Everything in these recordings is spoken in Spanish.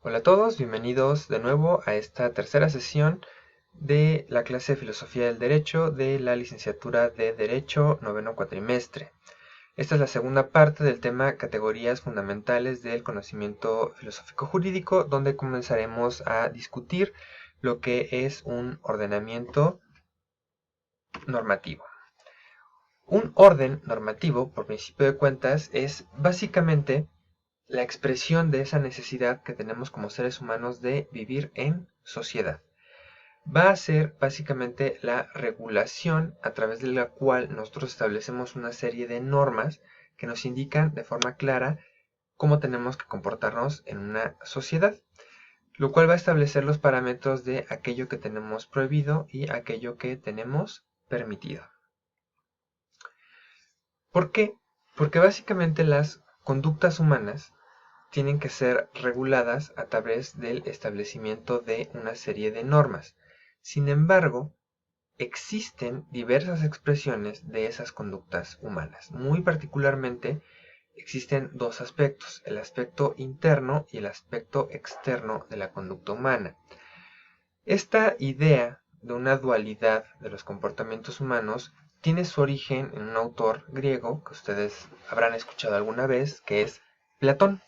Hola a todos, bienvenidos de nuevo a esta tercera sesión de la clase de Filosofía del Derecho de la licenciatura de Derecho, noveno cuatrimestre. Esta es la segunda parte del tema Categorías fundamentales del conocimiento filosófico jurídico, donde comenzaremos a discutir lo que es un ordenamiento normativo. Un orden normativo, por principio de cuentas, es básicamente la expresión de esa necesidad que tenemos como seres humanos de vivir en sociedad. Va a ser básicamente la regulación a través de la cual nosotros establecemos una serie de normas que nos indican de forma clara cómo tenemos que comportarnos en una sociedad, lo cual va a establecer los parámetros de aquello que tenemos prohibido y aquello que tenemos permitido. ¿Por qué? Porque básicamente las conductas humanas tienen que ser reguladas a través del establecimiento de una serie de normas. Sin embargo, existen diversas expresiones de esas conductas humanas. Muy particularmente, existen dos aspectos, el aspecto interno y el aspecto externo de la conducta humana. Esta idea de una dualidad de los comportamientos humanos tiene su origen en un autor griego que ustedes habrán escuchado alguna vez, que es Platón.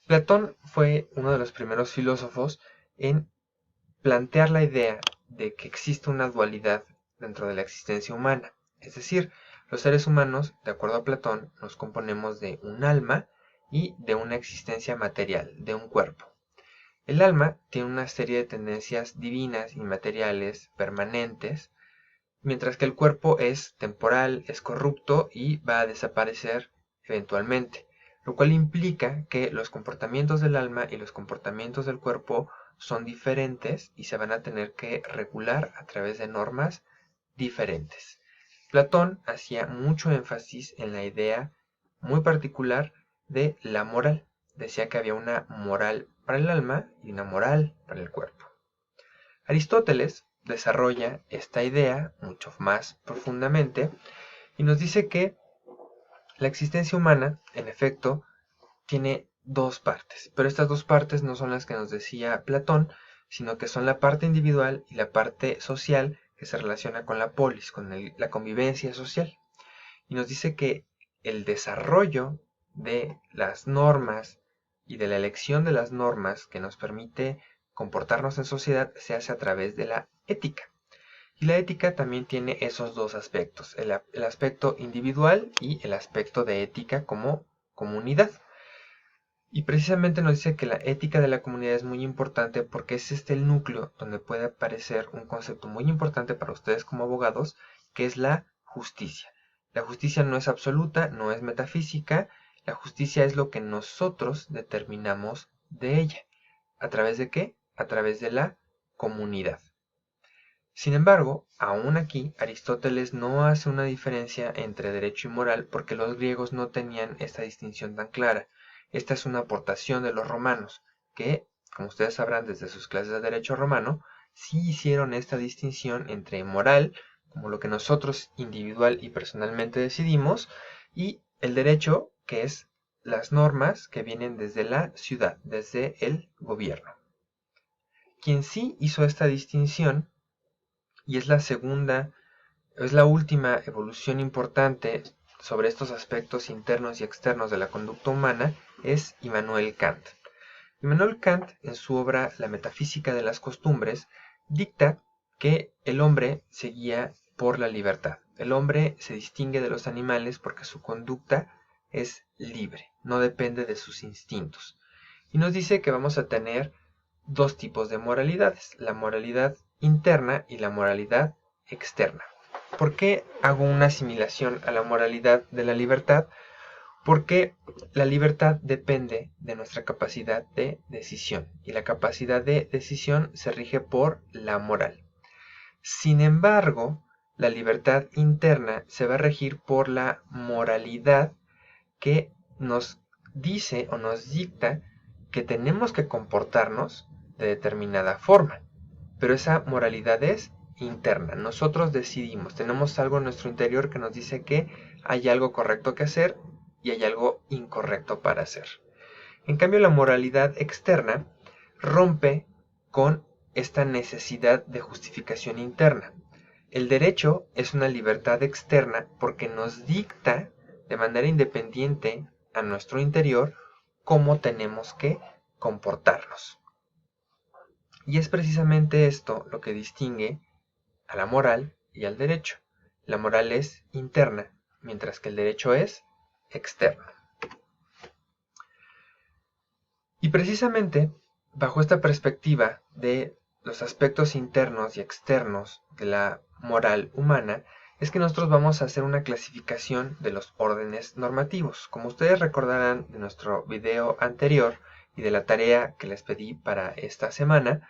Platón fue uno de los primeros filósofos en plantear la idea de que existe una dualidad dentro de la existencia humana. Es decir, los seres humanos, de acuerdo a Platón, nos componemos de un alma y de una existencia material, de un cuerpo. El alma tiene una serie de tendencias divinas, inmateriales, permanentes, mientras que el cuerpo es temporal, es corrupto y va a desaparecer eventualmente, lo cual implica que los comportamientos del alma y los comportamientos del cuerpo son diferentes y se van a tener que regular a través de normas diferentes. Platón hacía mucho énfasis en la idea muy particular de la moral. Decía que había una moral para el alma y una moral para el cuerpo. Aristóteles desarrolla esta idea mucho más profundamente y nos dice que la existencia humana, en efecto, tiene dos partes, pero estas dos partes no son las que nos decía Platón, sino que son la parte individual y la parte social que se relaciona con la polis, con la convivencia social. Y nos dice que el desarrollo de las normas y de la elección de las normas que nos permite comportarnos en sociedad se hace a través de la ética. Y la ética también tiene esos dos aspectos, el aspecto individual y el aspecto de ética como comunidad. Y precisamente nos dice que la ética de la comunidad es muy importante porque es el núcleo donde puede aparecer un concepto muy importante para ustedes como abogados, que es la justicia. La justicia no es absoluta, no es metafísica, la justicia es lo que nosotros determinamos de ella. ¿A través de qué? A través de la comunidad. Sin embargo, aún aquí Aristóteles no hace una diferencia entre derecho y moral porque los griegos no tenían esta distinción tan clara. Esta es una aportación de los romanos, que, como ustedes sabrán desde sus clases de derecho romano, sí hicieron esta distinción entre moral, como lo que nosotros individual y personalmente decidimos, y el derecho, que es las normas que vienen desde la ciudad, desde el gobierno. Quien sí hizo esta distinción y es la última evolución importante sobre estos aspectos internos y externos de la conducta humana, es Immanuel Kant. Immanuel Kant, en su obra La metafísica de las costumbres, dicta que el hombre se guía por la libertad. El hombre se distingue de los animales porque su conducta es libre, no depende de sus instintos. Y nos dice que vamos a tener dos tipos de moralidades, la moralidad interna y la moralidad externa. ¿Por qué hago una asimilación a la moralidad de la libertad? Porque la libertad depende de nuestra capacidad de decisión y la capacidad de decisión se rige por la moral. Sin embargo, la libertad interna se va a regir por la moralidad que nos dice o nos dicta que tenemos que comportarnos de determinada forma. Pero esa moralidad es interna. Nosotros decidimos, tenemos algo en nuestro interior que nos dice que hay algo correcto que hacer y hay algo incorrecto para hacer. En cambio, la moralidad externa rompe con esta necesidad de justificación interna. El derecho es una libertad externa porque nos dicta de manera independiente a nuestro interior cómo tenemos que comportarnos. Y es precisamente esto lo que distingue a la moral y al derecho. La moral es interna, mientras que el derecho es externo. Y precisamente, bajo esta perspectiva de los aspectos internos y externos de la moral humana, es que nosotros vamos a hacer una clasificación de los órdenes normativos. Como ustedes recordarán de nuestro video anterior y de la tarea que les pedí para esta semana,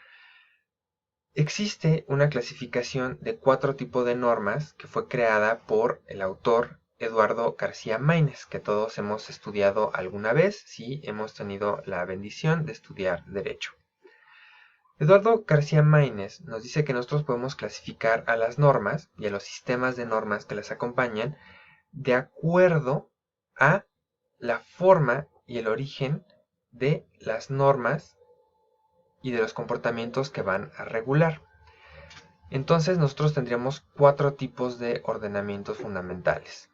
existe una clasificación de 4 tipos de normas que fue creada por el autor Eduardo García Maínez, que todos hemos estudiado alguna vez, si hemos tenido la bendición de estudiar Derecho. Eduardo García Maínez nos dice que nosotros podemos clasificar a las normas y a los sistemas de normas que las acompañan de acuerdo a la forma y el origen de las normas y de los comportamientos que van a regular. Entonces nosotros tendríamos 4 tipos de ordenamientos fundamentales.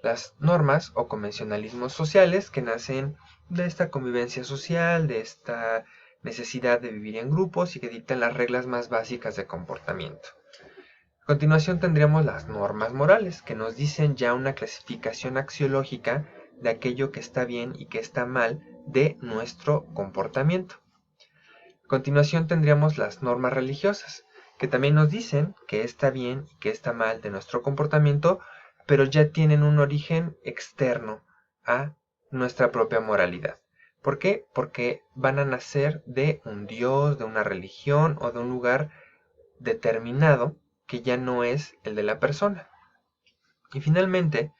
Las normas o convencionalismos sociales, que nacen de esta convivencia social, de esta necesidad de vivir en grupos y que dictan las reglas más básicas de comportamiento. A continuación tendríamos las normas morales, que nos dicen ya una clasificación axiológica de aquello que está bien y que está mal de nuestro comportamiento. A continuación tendríamos las normas religiosas, que también nos dicen que está bien y que está mal de nuestro comportamiento, pero ya tienen un origen externo a nuestra propia moralidad. ¿Por qué? Porque van a nacer de un Dios, de una religión o de un lugar determinado que ya no es el de la persona. Y finalmente,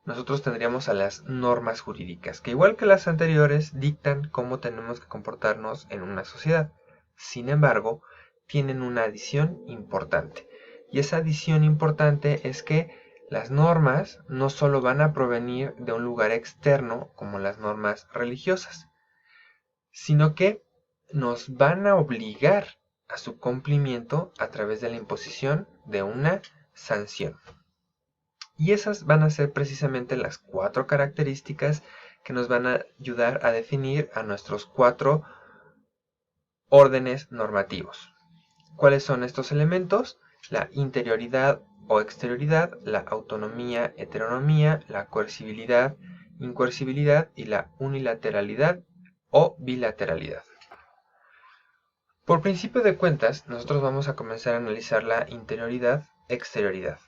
nosotros tendríamos a las normas jurídicas, que igual que las anteriores, dictan cómo tenemos que comportarnos en una sociedad. Sin embargo, tienen una adición importante. Y esa adición importante es que las normas no solo van a provenir de un lugar externo, como las normas religiosas, sino que nos van a obligar a su cumplimiento a través de la imposición de una sanción. Y esas van a ser precisamente las 4 características que nos van a ayudar a definir a nuestros 4 órdenes normativos. ¿Cuáles son estos elementos? La interioridad o exterioridad, la autonomía, heteronomía, la coercibilidad, incoercibilidad y la unilateralidad o bilateralidad. Por principio de cuentas, nosotros vamos a comenzar a analizar la interioridad, exterioridad.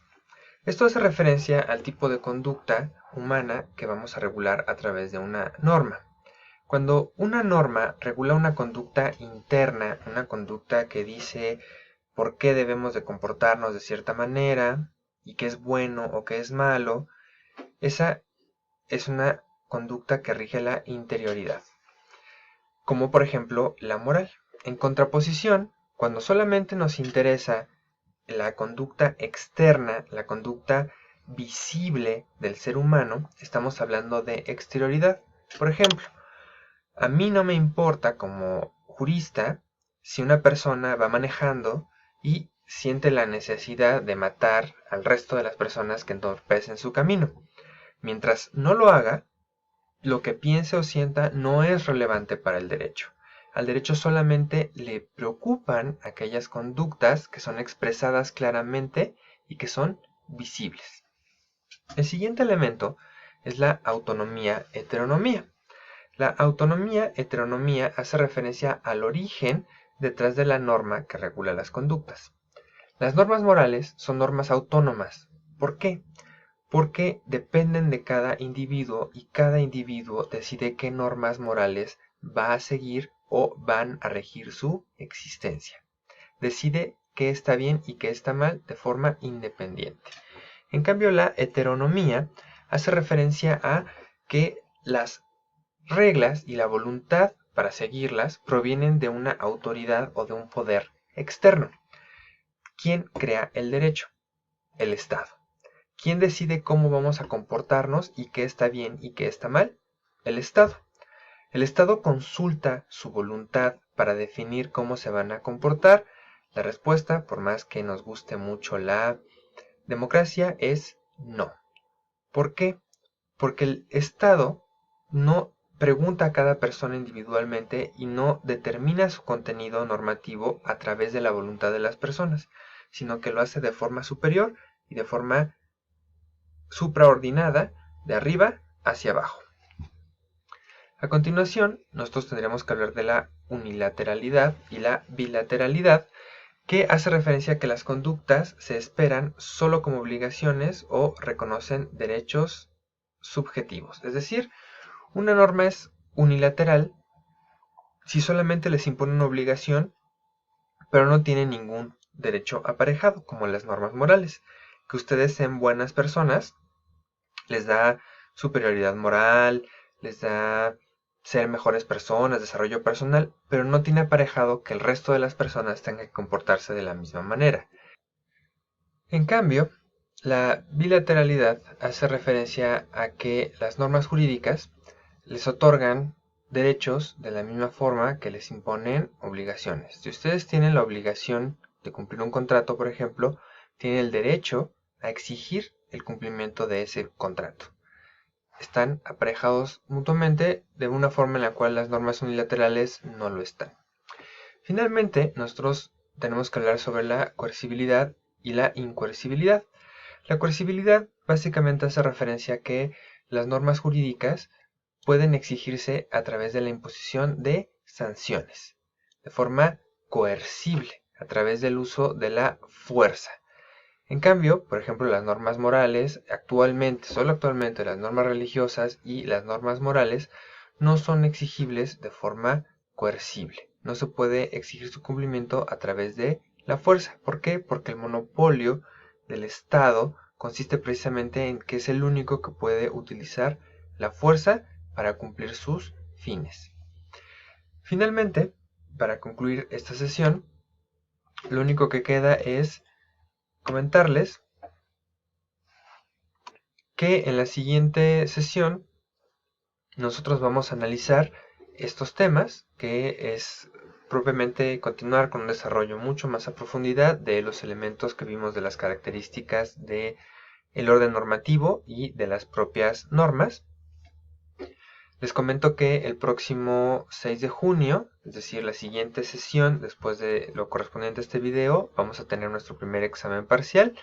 Esto hace referencia al tipo de conducta humana que vamos a regular a través de una norma. Cuando una norma regula una conducta interna, una conducta que dice por qué debemos de comportarnos de cierta manera y qué es bueno o qué es malo, esa es una conducta que rige la interioridad. Como por ejemplo la moral. En contraposición, cuando solamente nos interesa la conducta externa, la conducta visible del ser humano, estamos hablando de exterioridad. Por ejemplo, a mí no me importa como jurista si una persona va manejando y siente la necesidad de matar al resto de las personas que entorpecen su camino. Mientras no lo haga, lo que piense o sienta no es relevante para el derecho. Al derecho solamente le preocupan aquellas conductas que son expresadas claramente y que son visibles. El siguiente elemento es la autonomía-heteronomía. La autonomía-heteronomía hace referencia al origen detrás de la norma que regula las conductas. Las normas morales son normas autónomas. ¿Por qué? Porque dependen de cada individuo y cada individuo decide qué normas morales va a seguir o van a regir su existencia. Decide qué está bien y qué está mal de forma independiente. En cambio, la heteronomía hace referencia a que las reglas y la voluntad para seguirlas provienen de una autoridad o de un poder externo. ¿Quién crea el derecho? El Estado. ¿Quién decide cómo vamos a comportarnos y qué está bien y qué está mal? El Estado. El Estado consulta su voluntad para definir cómo se van a comportar. La respuesta, por más que nos guste mucho la democracia, es no. ¿Por qué? Porque el Estado no pregunta a cada persona individualmente y no determina su contenido normativo a través de la voluntad de las personas, sino que lo hace de forma superior y de forma supraordinada, de arriba hacia abajo. A continuación, nosotros tendríamos que hablar de la unilateralidad y la bilateralidad, que hace referencia a que las conductas se esperan solo como obligaciones o reconocen derechos subjetivos. Es decir, una norma es unilateral si solamente les impone una obligación, pero no tiene ningún derecho aparejado, como las normas morales. Que ustedes sean buenas personas les da superioridad moral, les da ser mejores personas, desarrollo personal, pero no tiene aparejado que el resto de las personas tengan que comportarse de la misma manera. En cambio, la bilateralidad hace referencia a que las normas jurídicas les otorgan derechos de la misma forma que les imponen obligaciones. Si ustedes tienen la obligación de cumplir un contrato, por ejemplo, tienen el derecho a exigir el cumplimiento de ese contrato. Están aparejados mutuamente de una forma en la cual las normas unilaterales no lo están. Finalmente, nosotros tenemos que hablar sobre la coercibilidad y la incoercibilidad. La coercibilidad básicamente hace referencia a que las normas jurídicas pueden exigirse a través de la imposición de sanciones, de forma coercible, a través del uso de la fuerza. En cambio, por ejemplo, las normas morales, solo actualmente las normas religiosas y las normas morales no son exigibles de forma coercible. No se puede exigir su cumplimiento a través de la fuerza. ¿Por qué? Porque el monopolio del Estado consiste precisamente en que es el único que puede utilizar la fuerza para cumplir sus fines. Finalmente, para concluir esta sesión, lo único que queda es comentarles que en la siguiente sesión nosotros vamos a analizar estos temas, que es propiamente continuar con un desarrollo mucho más a profundidad de los elementos que vimos de las características del orden normativo y de las propias normas. Les comento que el próximo 6 de junio, es decir, la siguiente sesión después de lo correspondiente a este video, vamos a tener nuestro primer examen parcial.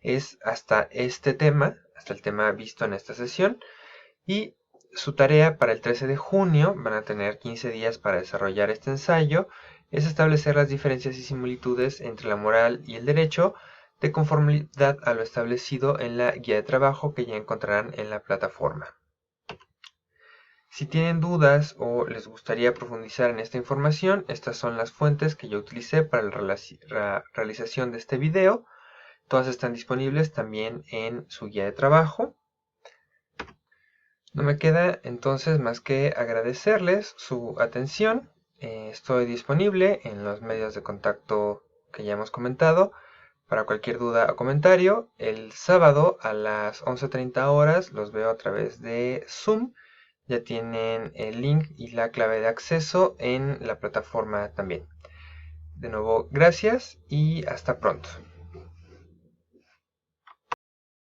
Es hasta este tema, hasta el tema visto en esta sesión, y su tarea para el 13 de junio, van a tener 15 días para desarrollar este ensayo, es establecer las diferencias y similitudes entre la moral y el derecho de conformidad a lo establecido en la guía de trabajo que ya encontrarán en la plataforma. Si tienen dudas o les gustaría profundizar en esta información, estas son las fuentes que yo utilicé para la realización de este video. Todas están disponibles también en su guía de trabajo. No me queda entonces más que agradecerles su atención. Estoy disponible en los medios de contacto que ya hemos comentado para cualquier duda o comentario. El sábado a las 11:30 horas los veo a través de Zoom. Ya tienen el link y la clave de acceso en la plataforma también. De nuevo, gracias y hasta pronto.